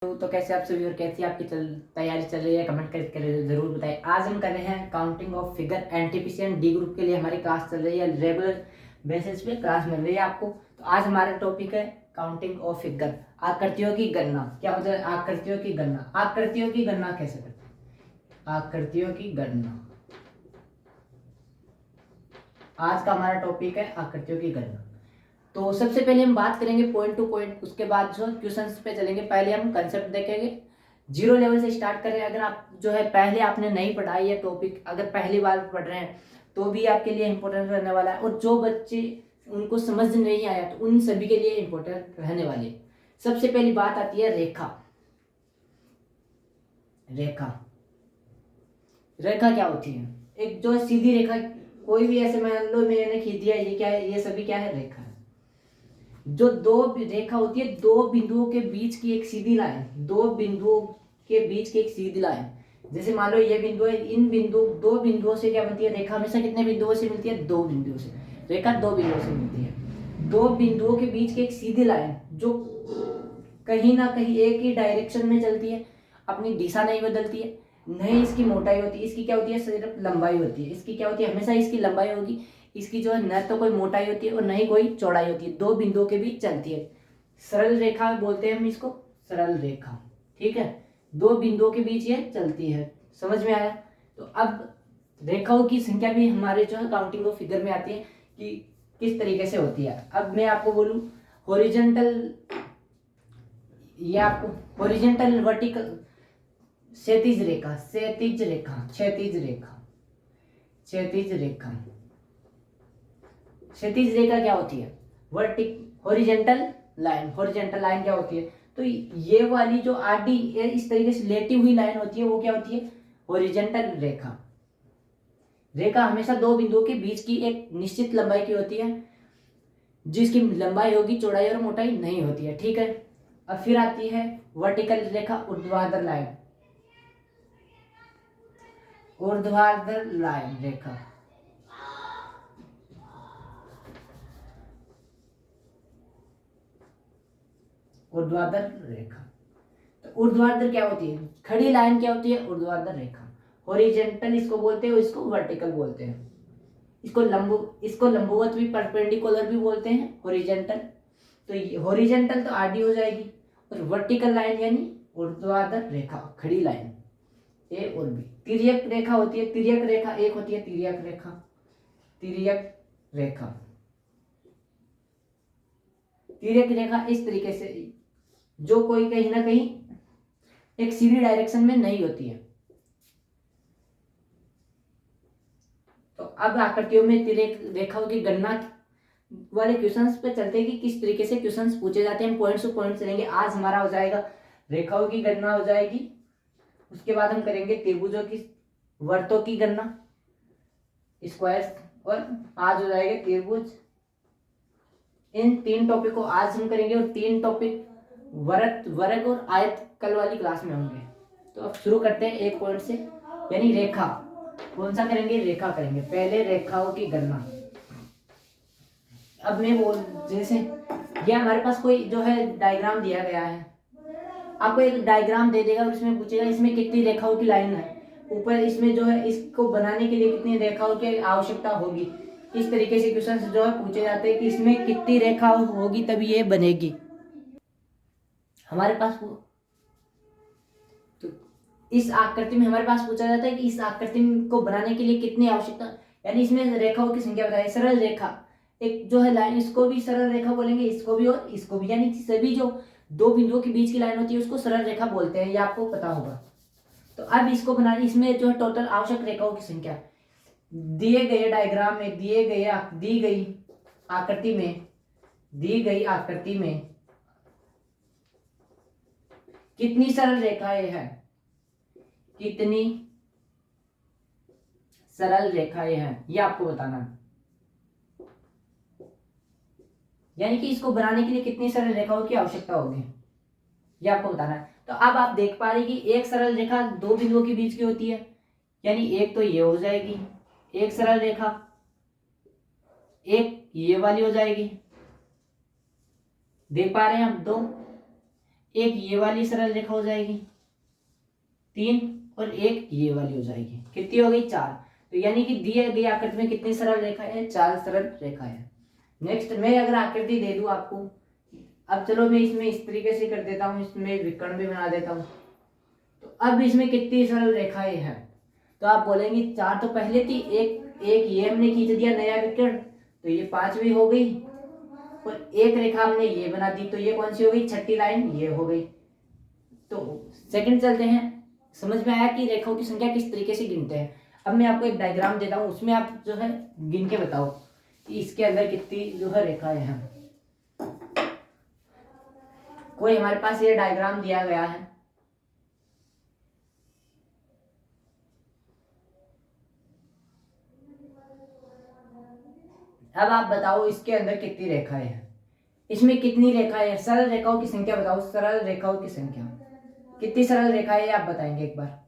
तो कैसे आप सभी और कैसी आपकी तैयारी चल रही है, कमेंट करके जरूर बताएं। आज हम कर रहे हैं counting of figure NTPC and D group के लिए हमारी क्लास चल रही है, रेगुलर बेसिस पे क्लास मिल रही है आपको। तो आज हमारा टॉपिक है काउंटिंग ऑफ फिगर, आकृतियों की गणना। क्या होता है आकृतियों की गणना? आकृतियों की गणना कैसे करते हैं? आकृतियों की गणना आज का हमारा टॉपिक है, आकृतियों की गणना। तो सबसे पहले हम बात करेंगे पॉइंट टू पॉइंट, उसके बाद जो क्वेश्चंस पे चलेंगे। पहले हम कंसेप्ट देखेंगे, जीरो लेवल से स्टार्ट करें। अगर आप जो है पहले आपने नहीं पढ़ा ये टॉपिक, अगर पहली बार पढ़ रहे हैं तो भी आपके लिए इंपॉर्टेंट रहने वाला है, और जो बच्चे उनको समझ नहीं आया तो उन सभी के लिए इंपॉर्टेंट रहने वाले है। सबसे पहली बात आती है रेखा। रेखा रेखा क्या होती है? एक जो सीधी रेखा, कोई भी ऐसे मान लो मैंने खींच दिया, ये क्या है? ये सभी क्या है? रेखा है। जो दो रेखा होती है, दो बिंदुओं के बीच की एक सीधी लाइन, दो बिंदुओं के बीच की एक सीधी लाइन। जैसे मान लो ये बिंदु है, इन दो बिंदुओं से क्या बनती है रेखा? हमेशा कितने बिंदुओं से मिलती है? दो बिंदुओं से। रेखा दो बिंदुओं से मिलती है। दो बिंदुओं के बीच की एक सीधी लाइन जो कहीं ना कहीं एक ही डायरेक्शन में चलती है, अपनी दिशा नहीं बदलती है, नहीं इसकी मोटाई होती है, इसकी क्या होती है? सिर्फ लंबाई होती है। इसकी क्या होती है? हमेशा इसकी लंबाई होगी। इसकी जो है न तो कोई मोटाई होती है और न ही कोई चौड़ाई होती है, दो बिंदुओं के बीच चलती है। सरल रेखा बोलते हैं हम इसको, सरल रेखा। ठीक है, दो बिंदुओं के बीच ये चलती है। समझ में आया? तो अब रेखाओं की संख्या भी हमारे जो है काउंटिंग ऑफ फिगर में आती है कि किस तरीके से होती है। अब मैं आपको बोलूं हॉरिजॉन्टल, ये आपको हॉरिजॉन्टल, वर्टिकल, क्षैतिज रेखा, क्षैतिज रेखा, क्षैतिज रेखा, क्षैतिज रेखा। क्षैतिज रेखा क्या होती है? Horizontal line. हॉरिजॉन्टल लाइन क्या होती है? तो ये वाली जो आडी इस तरीके से लेटी हुई लाइन होती है, वो क्या होती है? हॉरिजॉन्टल रेखा। रेखा हमेशा दो बिंदुओं के बीच की एक निश्चित लंबाई की होती है, जिसकी लंबाई होगी, चौड़ाई और मोटाई नहीं होती है। ठीक है, अब फिर आती है वर्टिकल रेखा, ऊर्ध्वाधर लाइन, ऊर्ध्वाधर लाइन रेखा। ऊर्ध्वाधर रेखा, तो ऊर्ध्वाधर क्या होती है? खड़ी लाइन क्या होती है? ऊर्ध्वाधर रेखा। हॉरिजॉन्टल इसको बोलते हैं, इसको वर्टिकल बोलते हैं। इसको लंबवत भी, परपेंडिकुलर भी बोलते हैं, हॉरिजॉन्टल। तो हॉरिजॉन्टल तो आडी हो जाएगी, और वर्टिकल लाइन यानी ऊर्ध्वाधर रेखा, खड़ी लाइन, ए और बी। तिर्यक रेखा होती है, तिर्यक रेखा एक होती है, तिर्यक रेखा, तिर्यक रेखा। तिर्यक रेखा इस तरीके से, जो कोई कहीं ना कहीं एक सीधी डायरेक्शन में नहीं होती है। तो अब आकृतियों में तिर्यक रेखाओं की गणना वाले क्वेश्चंस पे चलते हैं कि किस तरीके से क्वेश्चंस पूछे जाते हैं। हम पॉइंट्स टू पॉइंट चलेंगे। आज हमारा हो जाएगा रेखाओं की गणना हो जाएगी, उसके बाद हम करेंगे त्रिभुजों की, वर्तों की गणना, स्क्वायर्स, और आज हो जाएगा त्रिभुज। इन तीन टॉपिक को आज हम करेंगे, और तीन टॉपिक वर्ग और आयत कल वाली क्लास में होंगे। तो अब शुरू करते हैं एक पॉइंट से, यानी रेखा। कौन सा करेंगे? रेखा करेंगे। पहले रेखाओं की गणना। अब मैं बोल, जैसे ये हमारे पास कोई जो है डायग्राम दिया गया है, आपको एक डायग्राम दे देगा और इसमें पूछेगा इसमें कितनी रेखाओं की लाइन है, ऊपर इसमें जो है इसको बनाने के लिए कितनी रेखाओं की आवश्यकता होगी। इस तरीके से क्वेश्चन जो है पूछे जाते हैं कि इसमें कितनी रेखा होगी तभी ये बनेगी हमारे पास। तो इस आकृति में हमारे पास पूछा जाता है कि इस आकृति को बनाने के लिए कितनी आवश्यकता, यानी इसमें रेखाओं की संख्या बताए। सरल रेखा एक जो है लाइन, इसको भी सरल रेखा बोलेंगे, इसको भी और इसको भी, यानी सभी जो दो बिंदुओं के बीच की लाइन होती है उसको सरल रेखा बोलते हैं, ये आपको पता होगा। तो अब इसको बनाने, इसमें जो है टोटल आवश्यक रेखाओं की संख्या दिए गए डायग्राम में, दी गई आकृति में, दी गई आकृति में कितनी सरल रेखाएं हैं, कितनी सरल रेखाएं हैं, ये आपको बताना है। यानी कि इसको बनाने के लिए कितनी सरल रेखाओं की आवश्यकता होगी, ये आपको बताना है। तो अब आप देख पा रहे कि एक सरल रेखा दो बिंदुओं के बीच की होती है, यानी एक तो ये हो जाएगी एक सरल रेखा, एक ये वाली हो जाएगी। देख पा रहे हैं आप? दो एक ये वाली सरल रेखा हो जाएगी 3, और एक ये वाली हो जाएगी, कितनी हो गई 4। तो यानी कि दिए गई आकृति में कितनी सरल रेखा है, 4 सरल रेखा है। नेक्स्ट मैं अगर आकृति दे दूं आपको, अब चलो मैं इसमें इस तरीके से कर देता हूँ, इसमें विकर्ण भी बना देता हूँ। तो अब इसमें कितनी सरल रेखाएं हैं, तो आप बोलेंगे 4 तो पहले थी, एक ये हमने खींच दिया नया विकर्ण, तो ये 5वीं हो गई, और एक रेखा हमने ये बना दी, तो ये कौन सी हो गई, छठी लाइन ये हो गई। तो सेकंड चलते हैं, समझ में आया कि रेखाओं की संख्या किस तरीके से गिनते हैं। अब मैं आपको एक डायग्राम देता हूँ, उसमें आप जो है गिन के बताओ कि इसके अंदर कितनी जो है रेखाएं हैं। कोई हमारे पास ये डायग्राम दिया गया है, अब आप बताओ इसके अंदर कितनी रेखाएं हैं, इसमें कितनी रेखाएं हैं, सरल रेखाओं की संख्या बताओ, सरल रेखाओं की संख्या कितनी सरल रेखाएं आप बताएंगे एक बार,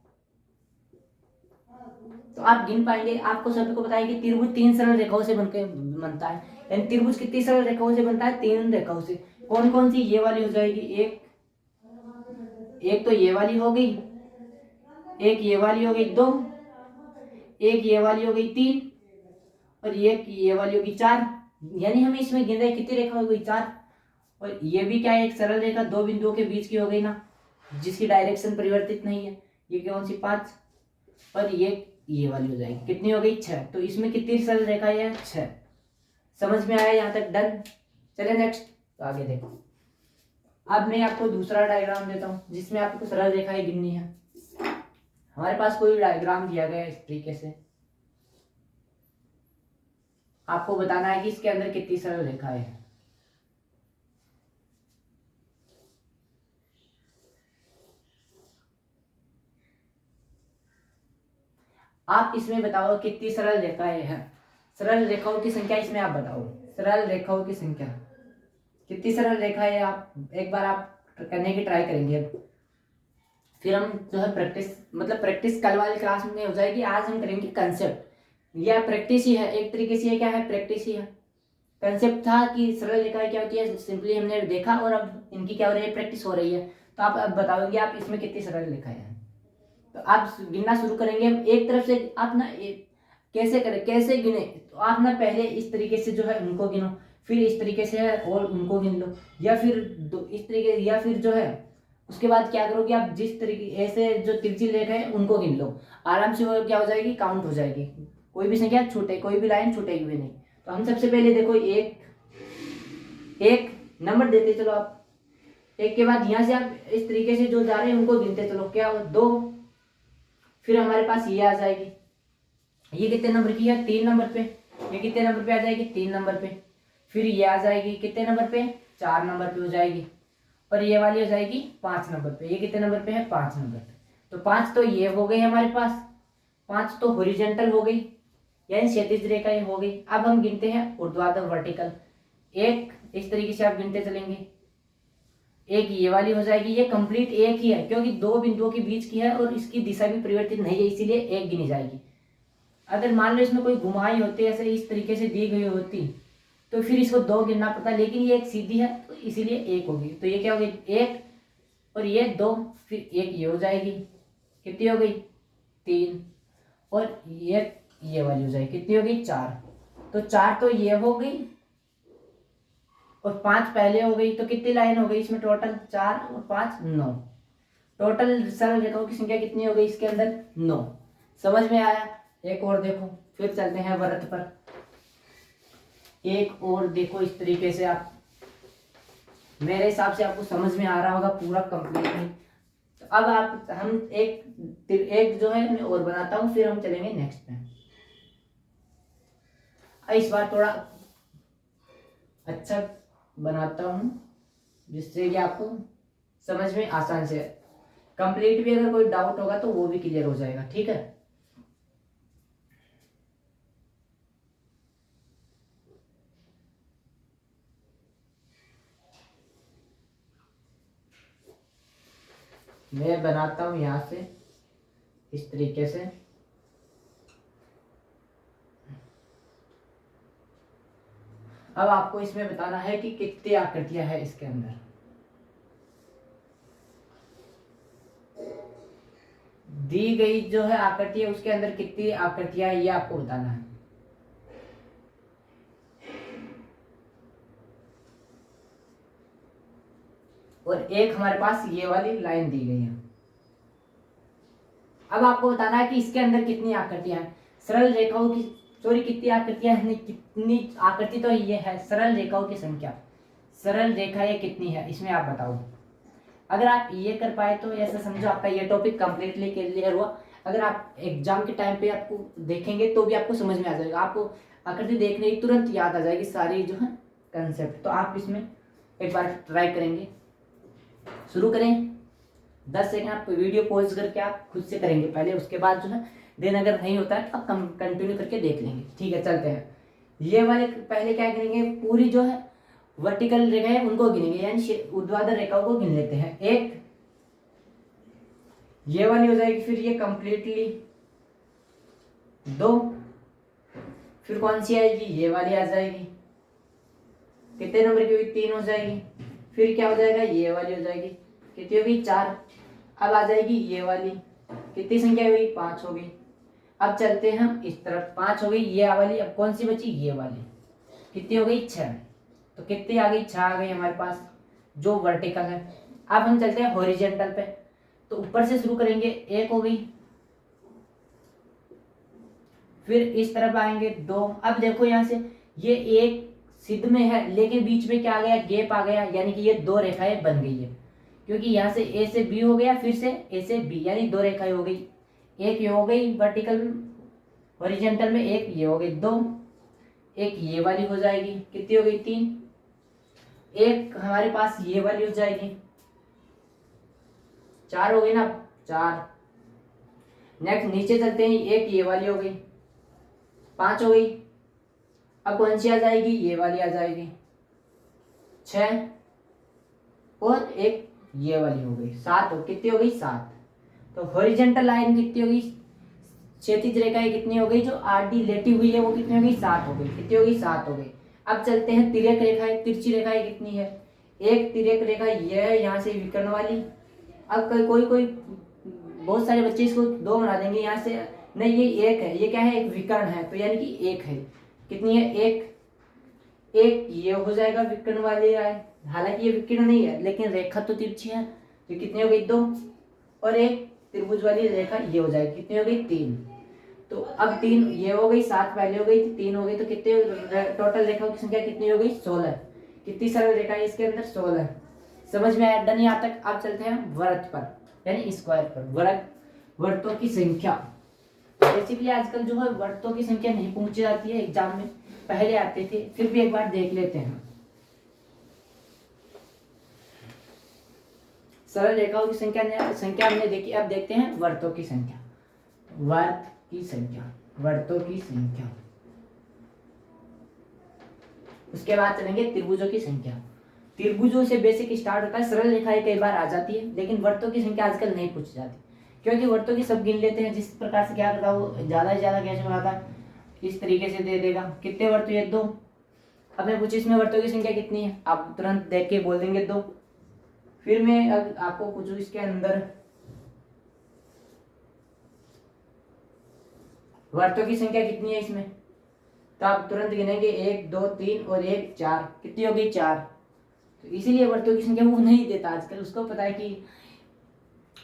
तो आप गिन पाएंगे। आपको सभी को बताएं कि त्रिभुज 3 सरल रेखाओं से बनता है, यानी त्रिभुज कितनी सरल रेखाओं से बनता है, 3 रेखाओं से। कौन कौन सी, ये वाली हो जाएगी एक तो ये वाली हो गई, एक ये वाली हो गई 2, एक ये वाली हो गई 3, और एक ये वाली होगी 4। यानी हमें इसमें गिन रहे कितनी रेखा हो गई, 4। और ये भी क्या है, एक सरल रेखा 2 बिंदुओं के बीच की हो गई ना, जिसकी डायरेक्शन परिवर्तित नहीं है, ये कौन सी 5, और ये वाली हो जाएगी, कितनी हो गई 6। तो इसमें कितनी सरल रेखा है, 6। समझ में आया यहाँ तक, डन। चले नेक्स्ट, तो आगे देखो। अब मैं आपको दूसरा डायग्राम देता हूँ जिसमें आपको सरल रेखाएं गिननी है। हमारे पास कोई डायग्राम दिया गया है इस तरीके से, आपको बताना है कि इसके अंदर कितनी सरल रेखाएं हैं। आप इसमें बताओ कितनी सरल रेखाएं हैं, सरल रेखाओं की संख्या इसमें आप बताओ, सरल रेखाओं की संख्या कितनी सरल रेखा है। आप एक बार आप करने की ट्राई करेंगे, फिर हम जो है प्रैक्टिस, मतलब प्रैक्टिस कल वाली क्लास में हो जाएगी, आज हम करेंगे कंसेप्ट। यह प्रैक्टिस ही है, एक तरीके से ये क्या है, प्रैक्टिस ही है। कंसेप्ट था कि सरल रेखाएं क्या होती है, सिंपली हमने देखा, और अब इनकी क्या हो रही है, प्रैक्टिस हो रही है। तो आप अब बताओगे आप इसमें कितनी सरल रेखाएं हैं। तो आप गिनना शुरू करेंगे, एक तरफ से आप ना कैसे करें, कैसे गिने, तो आप ना पहले इस तरीके से जो है उनको गिनो, फिर इस तरीके से है और उनको गिन लो, या फिर इस तरीके, या फिर जो है उसके बाद क्या करोगे आप, जिस तरीके ऐसे जो तिरछी रेखा है उनको गिन लो, आराम से वो क्या हो जाएगी, काउंट हो जाएगी, कोई भी संख्या छूटे, कोई भी लाइन छूटेगी भी नहीं। तो हम सबसे पहले देखो एक नंबर देते चलो आप, एक के बाद यहाँ से आप इस तरीके से जो जा रहे हैं उनको गिनते चलो, क्या 2, फिर हमारे पास ये आ जाएगी, ये कितने नंबर की है, 3 नंबर पे, ये कितने नंबर पे आ जाएगी, 3 नंबर पे, फिर ये आ जाएगी कितने नंबर पे, 4 नंबर पे हो जाएगी, और ये वाली हो जाएगी 5 नंबर पे, ये कितने नंबर पे है, 5 नंबर पे। तो 5 तो ये हो गई हमारे पास, 5 तो हॉरिजॉन्टल हो गई, यानी क्षैतिज रेखा ये हो गई। अब हम गिनते हैं ऊर्ध्वाधर वर्टिकल, एक इस तरीके से आप गिनते चलेंगे, एक ये वाली हो जाएगी, ये कंप्लीट एक ही है क्योंकि 2 बिंदुओं के बीच की है और इसकी दिशा भी परिवर्तित नहीं है, इसीलिए एक गिनी जाएगी। अगर मान लो इसमें कोई घुमाई होती ऐसे इस तरीके से दी गई होती तो फिर इसको 2 गिनना पड़ता, लेकिन ये एक सीधी है तो इसीलिए एक होगी। तो ये क्या होगी, एक, और ये 2, फिर एक ये हो जाएगी, कितनी हो गई 3, और ये वाली हो जाएगी, कितनी हो गई 4। तो 4 तो ये हो गई और 5 पहले हो गई, तो कितनी लाइन हो गई इसमें टोटल, 4 और 5 9। टोटल सरल रेखाओं की संख्या कितनी हो गई इसके अंदर, 9। समझ में आया। एक और देखो, फिर चलते हैं वृत्त पर, एक और देखो इस तरीके से आप, मेरे हिसाब से आपको समझ में आ रहा होगा पूरा कंप्लीटली। तो अब हम एक जो है मैं और बनाता हूं, फिर हम चलेंगे नेक्स्ट में। इस बार थोड़ा अच्छा बनाता हूं जिससे कि आपको समझ में आसान से, कंप्लीट भी अगर कोई डाउट होगा तो वो भी क्लियर हो जाएगा, ठीक है। मैं बनाता हूं यहां से इस तरीके से, अब आपको इसमें बताना है कि कितनी आकृतियां है इसके अंदर। दी गई जो है आकृति है उसके अंदर कितनी आकृतियां है ये आपको बताना है। और एक हमारे पास ये वाली लाइन दी गई है। अब आपको बताना है कि इसके अंदर कितनी आकृतियां हैं। सरल रेखाओं की कितनी आकृतियां हैं, कितनी आकृति तो ये है सरल रेखाओं की संख्या। सरल रेखाएं कितनी है इसमें आप बताओ। अगर आप ये कर पाए तो ऐसा समझो आपका ये टॉपिक कंप्लीटली क्लियर हुआ। अगर आप एग्जाम के टाइम पे आपको देखेंगे तो भी आपको समझ में आ जाएगा, आपको आकृति देखने की तुरंत याद आ जाएगी सारी जो है कंसेप्ट। तो आप इसमें एक बार ट्राई करेंगे। शुरू करें। 10 सेकंड आप वीडियो पॉज करके आप खुद से करेंगे पहले, उसके बाद जो है देन अगर नहीं होता है तो आप कंटिन्यू करके देख लेंगे। ठीक है, चलते हैं। ये वाले पहले क्या करेंगे, पूरी जो है वर्टिकल रेखा है उनको गिनेंगे, यानी ऊर्ध्वाधर रेखाओं को गिन लेते हैं। एक ये वाली हो जाएगी, फिर ये कंप्लीटली 2, फिर कौन सी आएगी, ये वाली आ जाएगी। कितने नंबर की हुई, 3 हो जाएगी। फिर क्या हो जाएगा, ये वाली हो जाएगी, कितनी होगी, 4। अब आ जाएगी ये वाली, कितनी संख्या हुई, 5 हो गई। अब चलते हैं हम इस तरफ, 5 हो गई ये वाली। अब कौन सी बची, ये वाली, कितनी हो गई, 6। तो कितनी आ गई, 6 आ गई हमारे पास जो वर्टिकल है। अब हम चलते हैं हॉरिजेंटल पे, तो ऊपर से शुरू करेंगे, 1 हो गई, फिर इस तरफ आएंगे 2। अब देखो यहाँ से ये एक सिद्ध में है लेकिन बीच में क्या आ गया, गैप आ गया, यानी कि ये 2 रेखाएं बन गई है, क्योंकि यहाँ से ए से बी हो गया, फिर से ए से बी, यानी 2 रेखाएं हो गई। एक ये हो गई वर्टिकल हॉरिजेंटल में, एक ये हो गई 2, एक ये वाली हो जाएगी, कितनी हो गई, 3। एक हमारे पास ये वाली हो जाएगी, 4 हो गई ना, 4। नेक्स्ट नीचे चलते हैं, एक ये वाली हो गई, 5 हो गई। अब कौन सी आ जाएगी, ये वाली आ जाएगी, 6, और एक ये वाली हो गई, 7 हो, कितनी हो गई, 7। तो हॉरिजेंटल लाइन कितनी होगी, क्षैतिज रेखाएं कितनी हो गई, जो आडी लेटी हुई है वो कितनी हो गई, 7 हो गई, कितनी हो गई, 7 हो गई। अब चलते हैं तिर्यक रेखाएं, तिरछी रेखाएं कितनी है, एक तिर्यक रेखा ये है यहाँ से विकर्ण वाली। अब कोई बहुत सारे बच्चे इसको 2 बना देंगे, यहाँ से नहीं, ये 1 है, ये क्या है, एक विकर्ण है, तो यानी कि 1 है, कितनी है, 1 ये हो जाएगा विकर्ण वाली है। हालांकि ये विकर्ण नहीं है लेकिन रेखा तो तिरछी है, तो कितनी हो गई, 2। और एक त्रिभुज वाली रेखा ये हो जाएगी, कितनी हो गई, 3। तो अब 3 ये हो गई, 7 पहले हो गई, 3 हो गई, तो कितने टोटल रेखाओं की संख्या कितनी हो गई, 16। कितनी सरल रेखा है इसके अंदर, 16। समझ में आया, डन यहाँ तक। अब चलते हैं वृत्त पर, यानी स्क्वायर पर। वृत्तों की संख्या, बेसिकली आजकल जो है वृत्तों की संख्या नहीं पूछी जाती है एग्जाम में, पहले आते थे, फिर भी एक बार देख लेते हैं। सरल रेखाओं की संख्या हमने देखी, अब देखते हैं वृत्तों की संख्या। वृत्तों की संख्या, उसके बाद चलेंगे त्रिभुजों की संख्या। त्रिभुजों से बेसिक स्टार्ट होता है, सरल रेखाएं कई बार आ जाती है लेकिन वृत्तों की संख्या आजकल नहीं पूछी जाती, क्योंकि वृत्तों की सब गिन लेते हैं। जिस प्रकार से क्या करता है वो ज्यादा से ज्यादा कैसे बनाता है, इस तरीके से दे देगा, कितने वृत्त हुए, 2। अब मैं पूछूं इसमें वृत्तों की संख्या कितनी है, आप तुरंत देख के बोल देंगे 2। फिर मैं आपको पूछूं इसके अंदर वृत्तों की संख्या कितनी है इसमें, तो आप तुरंत गिनेंगे 1 2 3 और 1 4, कितनी होगी, 4। तो इसीलिए वृत्तों की संख्या वो नहीं देता आजकल, उसको पता है कि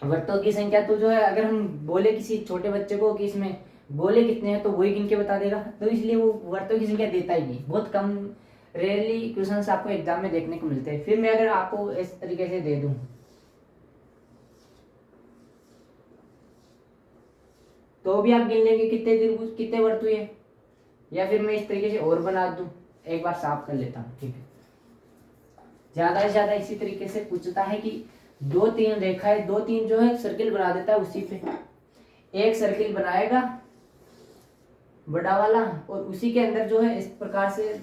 वृत्तों की संख्या तो जो है, अगर हम बोले किसी छोटे बच्चे को कि इसमें गोले कितने हैं तो वही गिन के बता देगा, तो इसलिए वो वृत्तों की संख्या देता ही नहीं। बहुत कम, रेयरली क्वेश्चंस आपको एग्जाम में देखने को मिलते हैं। फिर मैं अगर आपको इस तरीके से दे दूं, तो भी आप गिन लेंगे कितने त्रिभुज, कितने वृत्त हुए। या फिर मैं इस तरीके से और बना दूं, एक बार साफ कर लेता हूँ, ठीक है। ज्यादा से ज्यादा इसी तरीके से पूछता है कि 2-3 रेखाएं, 2-3 जो है सर्किल बना देता है, उसी पे एक सर्किल बनाएगा बड़ा वाला, और उसी के अंदर जो है इस प्रकार से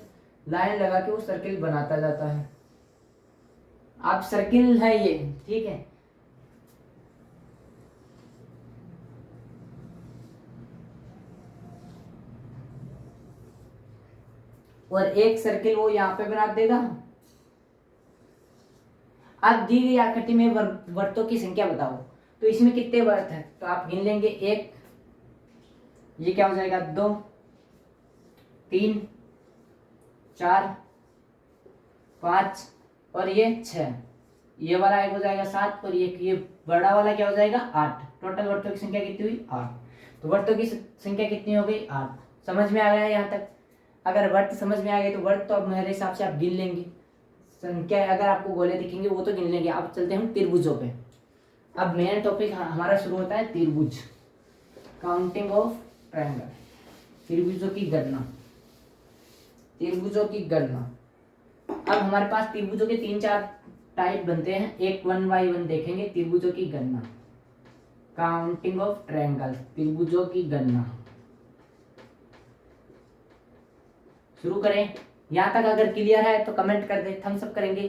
लाइन लगा के वो सर्किल बनाता जाता है। आप सर्किल है ये, ठीक है। और एक सर्किल वो यहाँ पे बना देगा। अब दी गई आकृति में वृत्तों की संख्या बताओ। तो इसमें कितने वर्त है, तो आप गिन लेंगे 1, ये क्या हो जाएगा 2, 3, 4, 5 और ये 6, ये वाला एक हो जाएगा 7 और ये बड़ा वाला क्या हो जाएगा 8। टोटल वर्तों की संख्या कितनी हुई 8। तो वर्तों की संख्या कितनी हो गई 8। समझ में आ गया यहाँ तक? अगर वर्त समझ में आ गए तो वर्त तो अब मेरे हिसाब से आप गिन लेंगे। संख्या अगर आपको गोले दिखेंगे वो तो गिन लेंगे। अब चलते हैं त्रिभुजों पे। अब मेन टॉपिक हमारा शुरू होता है त्रिभुज, काउंटिंग ऑफ ट्रायंगल, त्रिभुजों की गणना। त्रिभुजों की गणना, अब हमारे पास त्रिभुजों के 3-4 टाइप बनते हैं, एक 1 बाय 1 देखेंगे। त्रिभुजों की गणना, काउंटिंग ऑफ ट्रायंगल, त्रिभुजों की गणना। शुरू करें? यहाँ तक अगर क्लियर है तो कमेंट कर दे, थम्स अप करेंगे।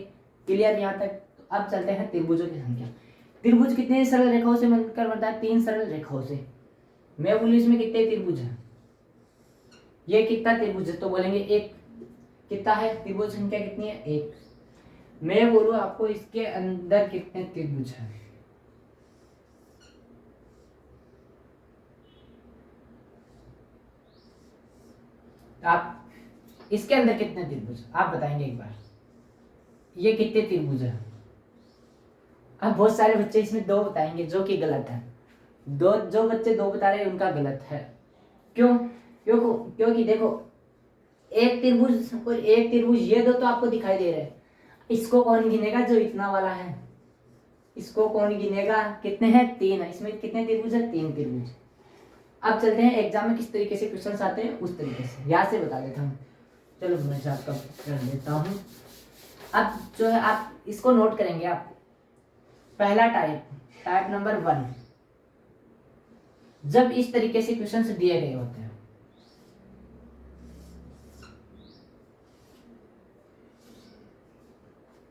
क्लियर यहाँ तक? तो अब चलते हैं त्रिभुजों की संख्या। त्रिभुज कितने सरल रेखाओं से मिलकर बनता है? 3 सरल रेखाओं से। मैं बोलूँ इसमें कितने त्रिभुज हैं? ये कितना त्रिभुज है? तो बोलेंगे 1। कितना है? त्रिभुज संख्या कितनी है? 1। मैं बोलूँ आपको इसके अंदर कितने त्रिभुज हैं? आप इसके अंदर कितने त्रिभुज आप बताएंगे एक बार। ये कितने त्रिभुज है? अब बहुत सारे बच्चे इसमें 2 बताएंगे जो कि गलत है। जो बच्चे 2 बता रहे हैं उनका गलत है। क्यों? क्योंकि देखो एक त्रिभुज और एक त्रिभुज, ये 2 तो आपको दिखाई दे रहे हैं। इसको कौन गिनेगा जो इतना वाला है? इसको कौन गिनेगा? कितने हैं? 3 है। इसमें कितने त्रिभुज है? 3 त्रिभुज। अब चलते हैं एग्जाम में किस तरीके से क्वेश्चन आते हैं उस तरीके से यहाँ से बता देता हूँ। चलो मैं आपका कर देता हूँ। अब जो है आप इसको नोट करेंगे। आप पहला टाइप नंबर 1, जब इस तरीके से क्वेश्चन दिए गए होते हैं,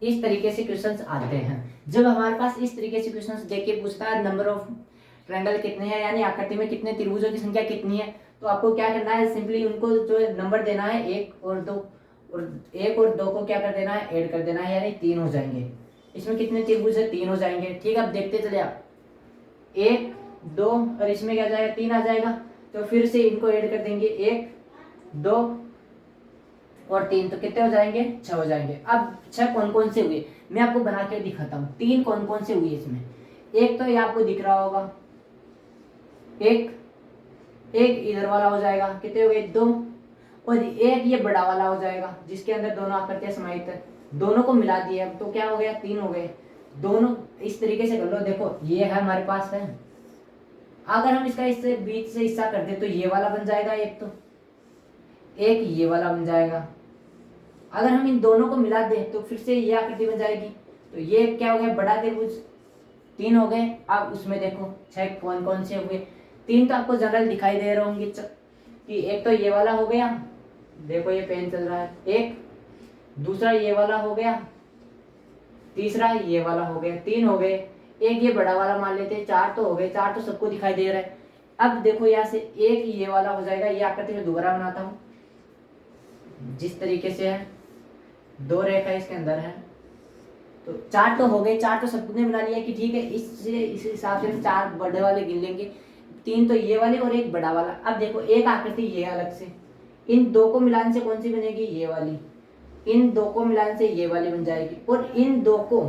इस तरीके से क्वेश्चंस आते हैं। जब हमारे पास इस तरीके से क्वेश्चंस देके पूछता है नंबर ऑफ ट्रायंगल कितने हैं, यानी आकृति में कितने त्रिभुजों की संख्या कितनी है, तो आपको क्या करना है? सिंपली उनको जो है नंबर देना है 1 और 2, और 1 और 2 को क्या कर देना है? ऐड कर देना है, यानी 3 हो जाएंगे। इसमें कितने त्रिभुज है? 3 हो जाएंगे। ठीक है, अब देखते चले आप। 1, 2 और इसमें क्या जाएगा? 3 आ जाएगा। तो फिर से इनको ऐड कर देंगे, 1, 2 और 3, तो कितने हो जाएंगे? 6 हो जाएंगे। अब 6 कौन कौन से हुए मैं आपको बना के दिखाता हूँ। 3 कौन कौन से हुए इसमें? एक तो ये आपको दिख रहा होगा, एक इधर वाला हो जाएगा, कितने हो गए? 2, और एक ये बड़ा वाला हो जाएगा जिसके अंदर दोनों आकृतियां समाहित है। दोनों को मिला दिया तो क्या हो गया? 3 हो गए। दोनों इस तरीके से कर लो। देखो ये है हमारे पास है, अगर हम इसका इससे बीच से हिस्सा कर दे तो ये वाला बन जाएगा एक, तो एक ये वाला बन जाएगा। अगर हम इन दोनों को मिला दें तो फिर से ये आकृति बन जाएगी। तो ये क्या हो गया? बड़ा त्रिभुज। 3 हो गए। अब उसमें देखो 6 कौन कौन से हुए? 3 तो आपको जनरल दिखाई दे रहे होंगे कि एक तो ये वाला हो गया, देखो ये पेन चल रहा है, एक दूसरा ये वाला हो गया, तीसरा ये वाला हो गया, 3 हो गए। एक ये बड़ा वाला मान लेते हैं, 4 तो हो गए। 4 तो सबको दिखाई दे रहा है। अब देखो यहाँ से एक ये वाला हो जाएगा। ये आकृति में दोबारा बनाता हूँ जिस तरीके से है, 2 रेखा इसके अंदर है। तो 4 तो हो गए, 4 तो सबने बना लिया कि ठीक है, इस हिसाब से हम 4 बड़े वाले गिन लेंगे। 3 तो ये वाले और एक बड़ा वाला। अब देखो एक आकृति ये अलग से, इन 2 को मिलाने से कौन सी बनेगी? ये वाली। इन 2 को मिलाने से ये वाली बन जाएगी, और इन 2 को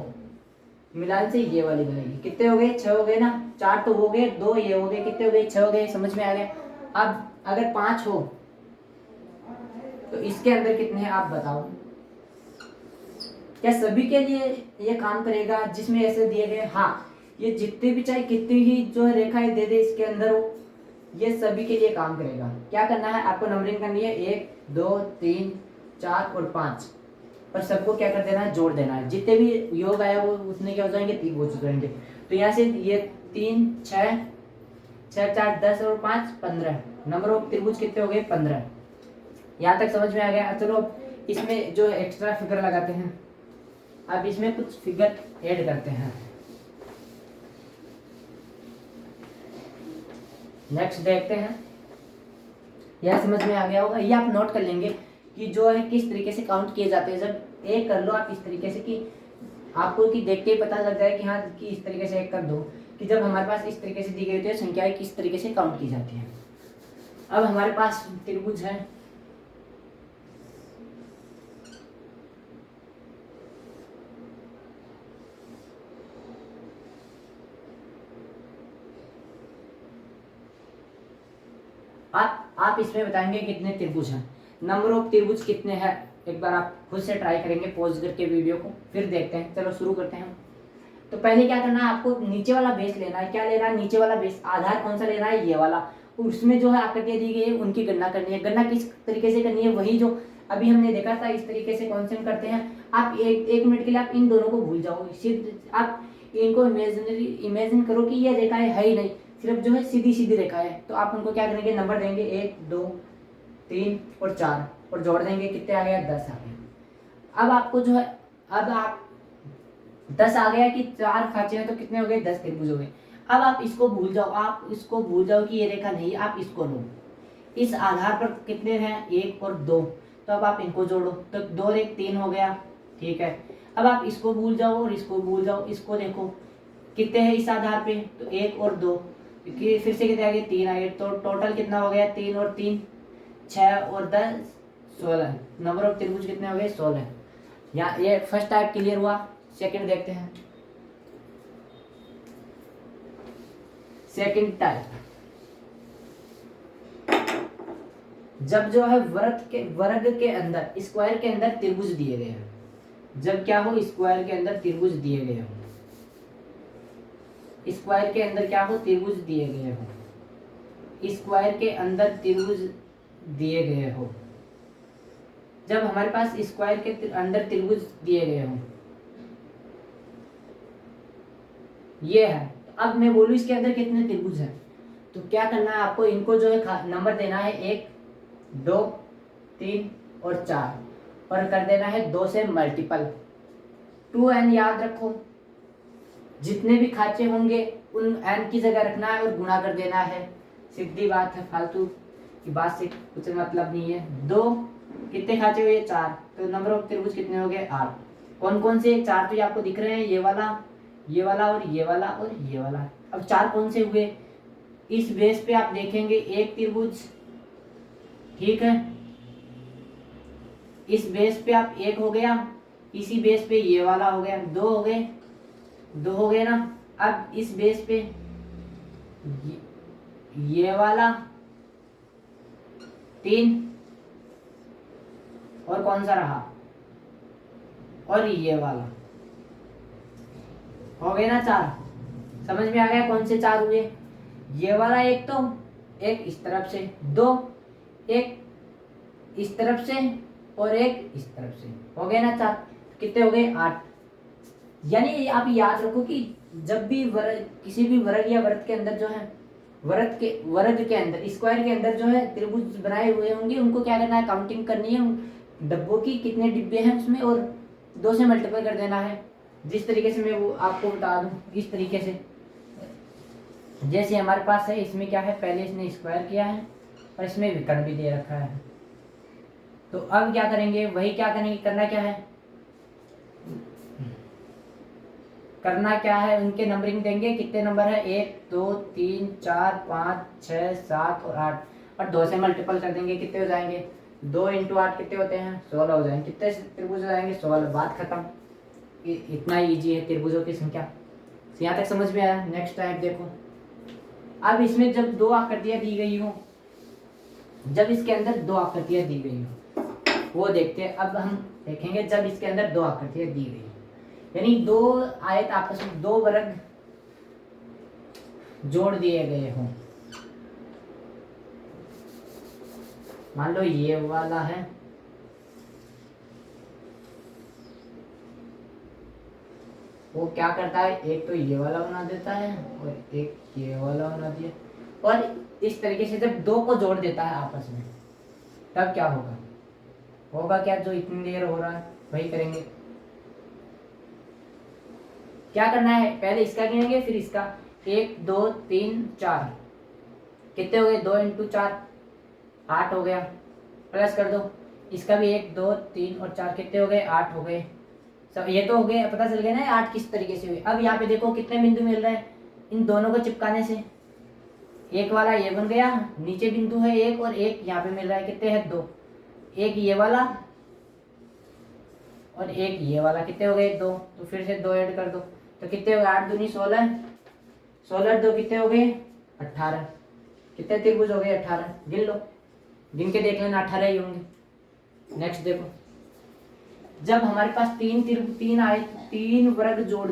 मिलाने से ये वाली बनेगी। कितने हो गए? 6 हो गए ना। 4 तो हो गए, 2 ये हो गए, कितने हो गए? 6 हो गए। समझ में आ गया? अब अगर 5 हो तो इसके अंदर कितने हैं आप बताओ? क्या सभी के लिए ये काम करेगा जिसमें ऐसे दिए गए? हाँ, ये जितने भी चाहे कितनी ही जो रेखाएं दे दे इसके अंदर हो, ये सभी के लिए काम करेगा। क्या करना है आपको? नंबरिंग करनी है 1, 2, 3, 4 और 5, और सबको क्या कर देना है? जोड़ देना है। जितने भी योग आया वो उतने क्या हो जाएंगे? 3 हो जाएंगे। तो यहाँ से ये 3, 6, 4, 10 और 5, 15। नंबर ऑफ त्रिभुज कितने हो गए? 15। यहाँ तक समझ में आ गया? चलो इसमें जो एक्स्ट्रा फिगर लगाते हैं। अब इसमें कुछ फिगर ऐड करते हैं। नेक्स्ट देखते हैं। यह समझ में आ गया होगा, ये आप नोट कर लेंगे कि जो है किस तरीके से काउंट किए जाते हैं। जब एक कर लो आप इस तरीके से कि आपको कि देख के ही पता लग जाए कि हाँ कि इस तरीके से एक कर दो कि जब हमारे पास इस तरीके से दी गई होती है संख्याएं किस तरीके से काउंट की जाती हैं। अब हमारे पास त्रिभुज है, आप इसमें बताएंगे कितने त्रिभुज हैं, नंबर ऑफ त्रिभुज कितने हैं। एक बार आप खुद से ट्राई करेंगे पॉज करके वीडियो को, फिर देखते हैं। चलो शुरू करते हैं। तो पहले क्या करना है, आपको नीचे वाला बेस लेना है। क्या लेना है, नीचे वाला बेस। आधार कौन सा लेना है, ये वाला। उसमें जो है आकृतियां दी गई है उनकी गणना करनी है। गणना किस तरीके से करनी है, वही जो अभी हमने देखा था इस तरीके से कौन से हम करते हैं। आप एक मिनट के लिए आप इन दोनों को भूल जाओ, सिर्फ आप इनको इमेजिन करो कि ये रेखाएं है ही नहीं, सिर्फ जो है सीधी सीधी रेखा है। तो आप उनको क्या करेंगे, नंबर देंगे 1 2 3 और 4 और जोड़ देंगे, कितने आ गया, 10 आ गया। अब आपको जो है, अब आप 10 आ गया कि 4 खांचे हैं तो कितने हो गए, 10 त्रिभुज हो गए। अब आप इसको भूल जाओ, आप इसको भूल जाओ कि ये रेखा नहीं, आप इसको लो। इस आधार पर कितने हैं, 1 और 2, तो अब आप इनको जोड़ो, तो 2 और 1 3 हो गया, ठीक है। अब आप इसको भूल जाओ और इसको भूल जाओ, इसको देखो कितने हैं इस आधार पे, तो 1 और 2, फिर से कितने आ गए, 3 आ गए। तो टोटल कितना हो गया, 3 और 3 6 और 10 16। नंबर ऑफ त्रिभुज कितने हो गए, 16। यहाँ ये फर्स्ट टाइप क्लियर हुआ। सेकंड देखते हैं, सेकंड टाइप। जब जो है वर्ग के अंदर, स्क्वायर के अंदर त्रिभुज दिए गए हैं। जब क्या हो, स्क्वायर के अंदर त्रिभुज दिए गए हो, स्क्वायर के अंदर क्या हो, त्रिभुज दिए गए हो, स्क्वायर के अंदर त्रिभुज दिए गए हो। जब हमारे पास स्क्वायर के अंदर त्रिभुज दिए गए हो, ये है। अब मैं बोलूं इसके अंदर कितने त्रिभुज हैं, तो क्या करना है आपको, इनको जो है नंबर देना है 1 2 3 और 4 और कर देना है 2 से मल्टीपल। 2n याद रखो, जितने भी खांचे होंगे उन n की जगह रखना है और गुणा कर देना है। सीधी बात है, फालतू की बात से कुछ मतलब नहीं है। 2 कितने खांचे हुए, 4, तो नंबर ऑफ त्रिभुज कितने हो गए, 8। कौन कौन से, 4 तो ये आपको दिख रहे हैं, ये वाला और ये वाला और ये वाला। अब 4 कौन से हुए, इस बेस पे आप देखेंगे एक त्रिभुज, ठीक है। इस बेस पे आप एक हो गया, इसी बेस पे ये वाला हो गया, 2 हो गए, 2 हो गए ना। अब इस बेस पे ये वाला 3 और कौन सा रहा, और ये वाला हो गए ना 4। समझ में आ गया कौन से 4 हुए, ये वाला एक, तो एक इस तरफ से, 2 एक इस तरफ से और एक इस तरफ से, हो गए ना 4। कितने हो गए, 8। यानी आप याद रखो कि जब भी किसी भी वर्ग या वर्ग के अंदर जो है, वर्ग के अंदर, स्क्वायर के अंदर जो है त्रिभुज बनाए हुए होंगे, उनको क्या करना है, काउंटिंग करनी है डब्बों की, कितने डिब्बे हैं उसमें, और 2 से मल्टीपल कर देना है। जिस तरीके से मैं वो आपको बता दूं, इस तरीके से जैसे हमारे पास है, इसमें क्या है, पहले इसने स्क्वायर किया है और इसमें विकर्ण भी दे रखा है। तो अब क्या करेंगे, वही क्या करेंगे, करना क्या है, उनके नंबरिंग देंगे। कितने नंबर है, 1 2 3 4 5 6 7 और 8, और 2 से मल्टीपल कर देंगे, कितने हो जाएंगे, 2 × 8 कितने होते हैं, 16 हो जाएंगे। कितने त्रिभुज हो जाएंगे, 16। बात खत्म। इतना इजी है त्रिभुजों की संख्या। यहाँ तक समझ में आया। नेक्स्ट टाइप देखो। अब इसमें जब 2 आकृतियां दी गई हो, जब इसके अंदर 2 आकृतियां दी गई हो, वो देखते हैं। अब हम देखेंगे जब इसके अंदर 2 आकृतियां दी गई, यानी 2 आयत आपस में, 2 वर्ग जोड़ दिए गए हों। मान लो ये वाला है, वो क्या करता है, एक तो ये वाला बना देता है और एक ये वाला बना दिया, और इस तरीके से जब 2 को जोड़ देता है आपस में, तब क्या होगा क्या, जो इतनी देर हो रहा है वही करेंगे। क्या करना है, पहले इसका गिनेंगे फिर इसका। 1 2 3 4 कितने हो गए, 2 × 4 8 हो गया। प्लस कर दो इसका भी, 1 2 3 और 4 कितने हो गए, 8 हो गए। सब ये तो हो गए, पता चल गया ना 8 किस तरीके से हुए। अब यहाँ पे देखो कितने बिंदु मिल रहे हैं, इन दोनों को चिपकाने से एक वाला ये बन गया, नीचे बिंदु है एक और एक यहाँ पे मिल रहा है, कितने हैं 2, एक ये वाला और एक ये वाला, कितने हो गए 2, तो फिर से 2 ऐड कर दो तो कितने हो गए 8 दूनी 16, 16 2 कितने हो गए 18, कितने त्रिभुज हो गए 18, गिन लो, गिन के देख लेना 18 ही होंगे। नेक्स्ट देखो, जब हमारे पास तीन वर्ग जोड़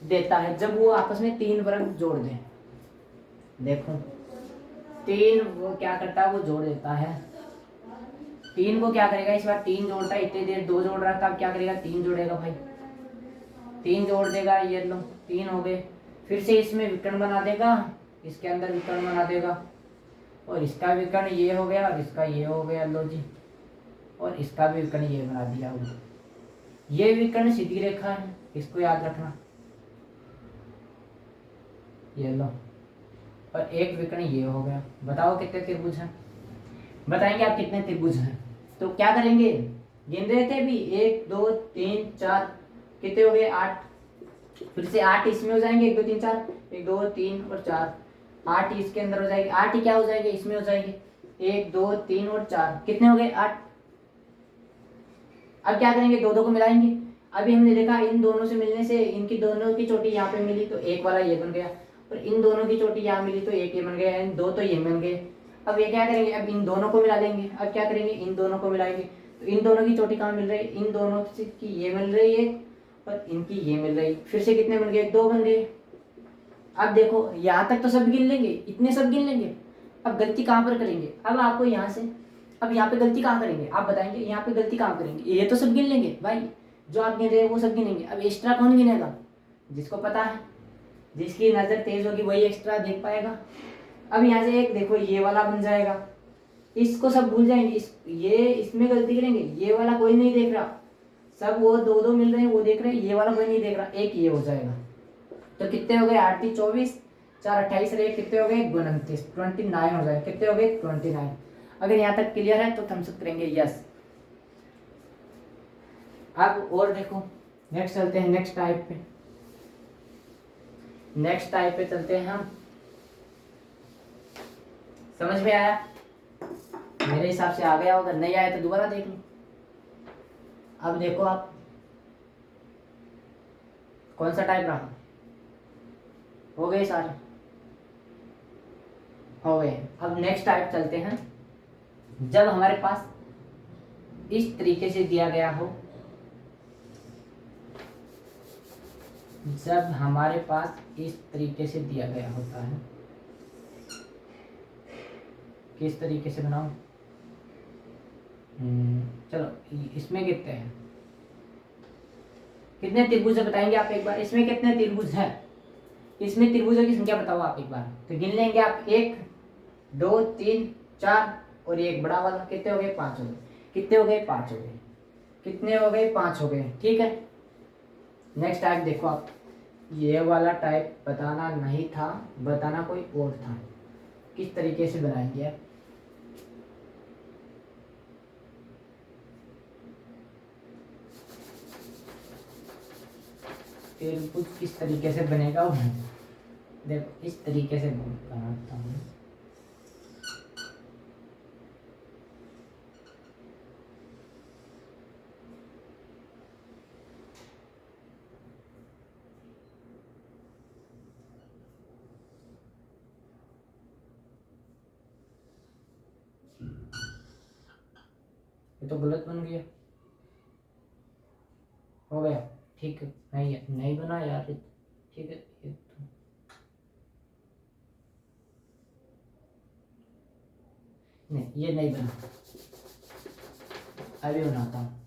देता है, जब वो आपस में 3 वर्ग जोड़ दे, देखो 3 वो क्या करता है, वो जोड़ देता है, 3 को क्या करेगा, इस बार 3 जोड़ता है, इतनी देर 2 जोड़ रहा था, अब क्या करेगा 3 जोड़ेगा भाई, 3 जोड़ देगा, ये लो 3 हो गए, फिर से इसमें विकर्ण बना देगा, इसके अंदर विकर्ण बना देगा, और इसका विकर्ण ये हो गया और इसका ये हो गया, लो जी, और इसका भी विकर्ण ये बना दिया होगा। ये विकर्ण सीधी रेखा है, इसको याद रखना, ये लो, और एक विकर्ण ये हो गया। बताओ कितने त्रिभुज हैं, बताएंगे आप कितने त्रिभुज हैं। तो क्या करेंगे, गिन रहे थे भी 1 2 3 4, कितने हो गए 8, फिर से 8 इसमें हो जाएंगे, 1 2 3 4, 1 2 3 और 4, 8 इसके अंदर हो जाएगी, 8 ही क्या हो जाएंगे इसमें हो जाएंगे, 1 2 3 और 4, कितने हो गए 8। अब क्या करेंगे, दो को मिलाएंगे। अभी हमने देखा इन दोनों से मिलने से इनकी दोनों की चोटी यहाँ पे मिली तो एक वाला ये बन गया, और इन दोनों की चोटी यहाँ मिली तो एक ये बन गया, इन 2 तो ये बन गए। अब ये क्या करेंगे, अब इन दोनों को मिला लेंगे। अब क्या करेंगे, इन दोनों को मिलाएंगे, तो इन दोनों की चोटी कहाँ मिल रही है, इन दोनों की ये मिल रही है और इनकी ये मिल रही, फिर से कितने बन गए 2 बन गए। अब देखो यहाँ तक तो सब गिन लेंगे, इतने सब गिन लेंगे। अब गलती कहाँ पर करेंगे, अब आपको यहाँ से, अब यहाँ पे गलती कहाँ करेंगे आप बताएंगे, यहाँ पे गलती कहाँ करेंगे, ये तो सब गिन लेंगे भाई, जो आप गिन रहे हैं वो सब गिनेंगे। अब एक्स्ट्रा कौन गिनेगा, जिसको पता है, जिसकी नज़र तेज होगी वही एक्स्ट्रा देख पाएगा। अब यहाँ से एक देखो ये वाला बन जाएगा, इसको सब भूल जाएंगे, ये इसमें गलती करेंगे, ये वाला कोई नहीं देख रहा, सब वो 2 मिल रहे हैं वो देख रहे हैं, ये वाला कोई नहीं देख रहा, एक ये हो जाएगा। तो कितने हो गए 8 3 24, 4 28 रहे, कितने हो गए 29, 29 हो जाए, कितने हो गए 29। अगर यहाँ तक क्लियर है तो थम्स अप करेंगे यस। अब और देखो, नेक्स्ट चलते हैं नेक्स्ट टाइप पे, नेक्स्ट टाइप पे चलते हैं हम। समझ में आया, मेरे हिसाब से आ गया होगा, नहीं आया तो दोबारा देख लो। अब देखो आप कौन सा टाइप रहा, हो गए सारे, हो गए। अब नेक्स्ट टाइप चलते हैं, जब हमारे पास इस तरीके से दिया गया हो, जब हमारे पास इस तरीके से दिया गया होता है, किस तरीके से बनाऊं, चलो इसमें कितने हैं, कितने त्रिभुज है बताएंगे आप एक बार, इसमें कितने त्रिभुज है, इसमें त्रिभुजों की संख्या बताओ आप एक बार, तो गिन लेंगे आप 1 2 3 4 और एक बड़ा वाला, कितने हो गए 5 हो गए, कितने हो गए 5 हो गए, कितने हो गए 5 हो गए, ठीक है। नेक्स्ट टाइप देखो आप, ये वाला टाइप बताना नहीं था, बताना कोई और था, किस तरीके से बनाएंगे आप, त्रिभुज किस तरीके से बनेगा वो देखो, इस तरीके से बनाता हूँ। ये तो गलत बन गया, हो गया ठीक है, नहीं है नहीं बना यार, ठीक है ये तो नहीं, ये नहीं बना, अभी बनाता हूँ।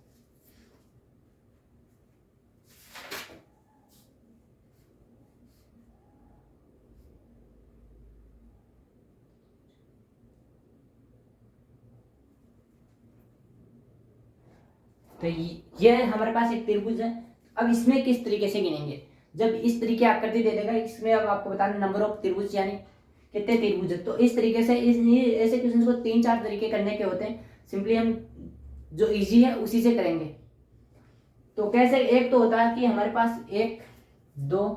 तो ये हमारे पास एक त्रिभुज है। अब इसमें किस तरीके से गिनेंगे, जब इस तरीके आकृति दे देगा, इसमें अब आपको बताना नंबर ऑफ त्रिभुज यानी कितने त्रिभुज है। तो इस तरीके से ऐसे क्वेश्चन को 3-4 तरीके करने के होते हैं, सिंपली हम जो इजी है उसी से करेंगे। तो कैसे, एक तो होता है कि हमारे पास 1 2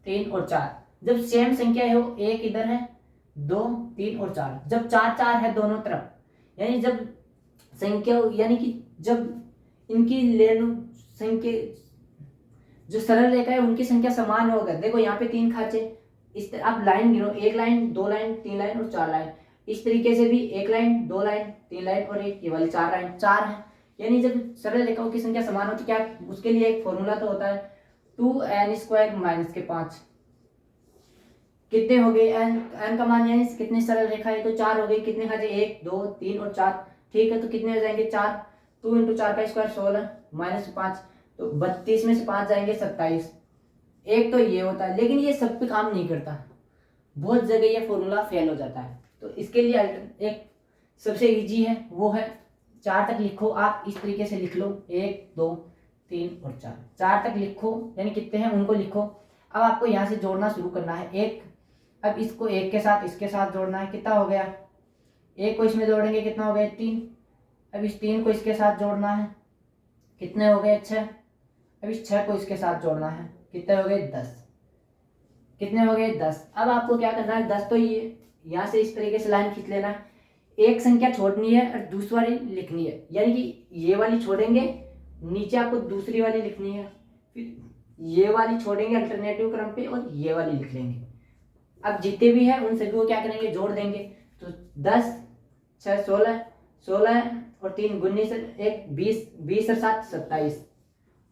3 और 4, जब सेम संख्या हो, एक इधर है, 2 3 और 4, जब 4 4 है दोनों तरफ, यानी जब संख्या, यानी कि जब इनकी ले लो संख्या, जो सरल रेखा है उनकी संख्या समान होगा। देखो यहाँ पे 3 खांचे, इस तरह आप लाइन गिनो, 1 लाइन 2 लाइन 3 लाइन और 4 लाइन। इस तरीके से भी 1 लाइन 2 लाइन 3 लाइन और एक ये वाली 4 लाइन, 4 है। यानी जब सरल रेखाओं की संख्या समान होती है, क्या उसके लिए एक फॉर्मूला तो होता है, 2n² माइनस के 5। कितने हो गए n का मान, यानी कितनी सरल रेखा है, तो 4 हो गई। कितने खांचे, 1 2 3 और 4, ठीक है। तो कितने हो जाएंगे, 4, 2 × 4 का स्क्वायर 16 माइनस 5, तो 32 में से 5 जाएंगे 27। एक तो ये होता है, लेकिन ये सब पे काम नहीं करता, बहुत जगह ये फॉर्मूला फेल हो जाता है। तो इसके लिए एक सबसे इजी है, वो है 4 तक लिखो। आप इस तरीके से लिख लो, 1 2 3 और 4, 4 तक लिखो, यानी कितने हैं उनको लिखो। अब आपको यहाँ से जोड़ना शुरू करना है, एक, अब इसको एक के साथ इसके साथ जोड़ना है, कितना हो गया, एक को इसमें जोड़ेंगे कितना हो गया, 3। अब इस 3 को इसके साथ जोड़ना है, कितने हो गए, 6। अब इस 6 को इसके साथ जोड़ना है, कितने हो गए, 10। कितने हो गए, 10। अब आपको क्या करना है, 10 तो ये यहाँ से इस तरीके से लाइन खींच लेना है, एक संख्या छोड़नी है और दूसरी वाली लिखनी है, यानी कि ये वाली छोड़ेंगे, नीचे आपको दूसरी वाली लिखनी है, फिर ये वाली छोड़ेंगे अल्टरनेटिव क्रम पे और ये वाली लिख लेंगे। अब जितने भी है उन सभी को क्या करेंगे, जोड़ देंगे। तो 10 6 16, 16 और 3 19, 1 20, 20 और 7 27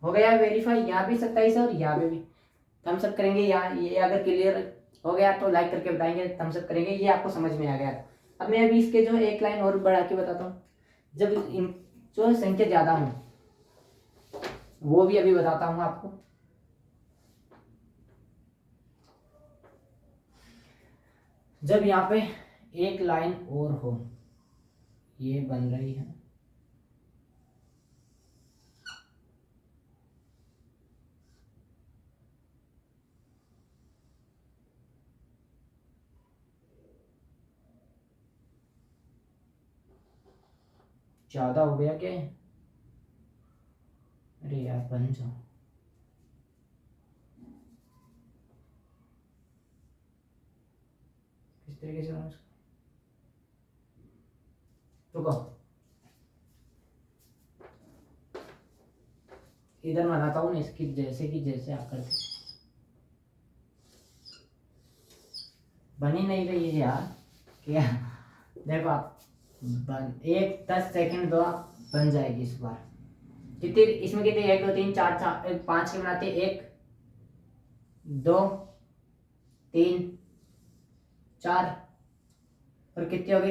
हो गया वेरीफाई। यहाँ भी 27 है और यहाँ पे भी। थम्स अप करेंगे, यहाँ ये अगर क्लियर हो गया तो लाइक करके बताएंगे, थम्स अप करेंगे, ये आपको समझ में आ गया। अब मैं अभी इसके जो एक लाइन और बढ़ा के बताता हूँ, जब इन जो संख्या ज़्यादा हो वो भी अभी बताता हूँ आपको। जब यहाँ पे एक लाइन और हो, ये बन रही है, ज्यादा हो गया क्या, अरे यार बन जाओ, किस तरीके से बनाऊं इसको, रुको इधर बनाता हूँ ना इसकी, जैसे कि जैसे आप करते, बनी नहीं रही है यार क्या, देखो आप एक 10 सेकंड दो, बन जाएगी इस बार। कितने इसमें, कितने 1 2 3 4 5 के बनाते, 1 2 3 4 और कितने हो गए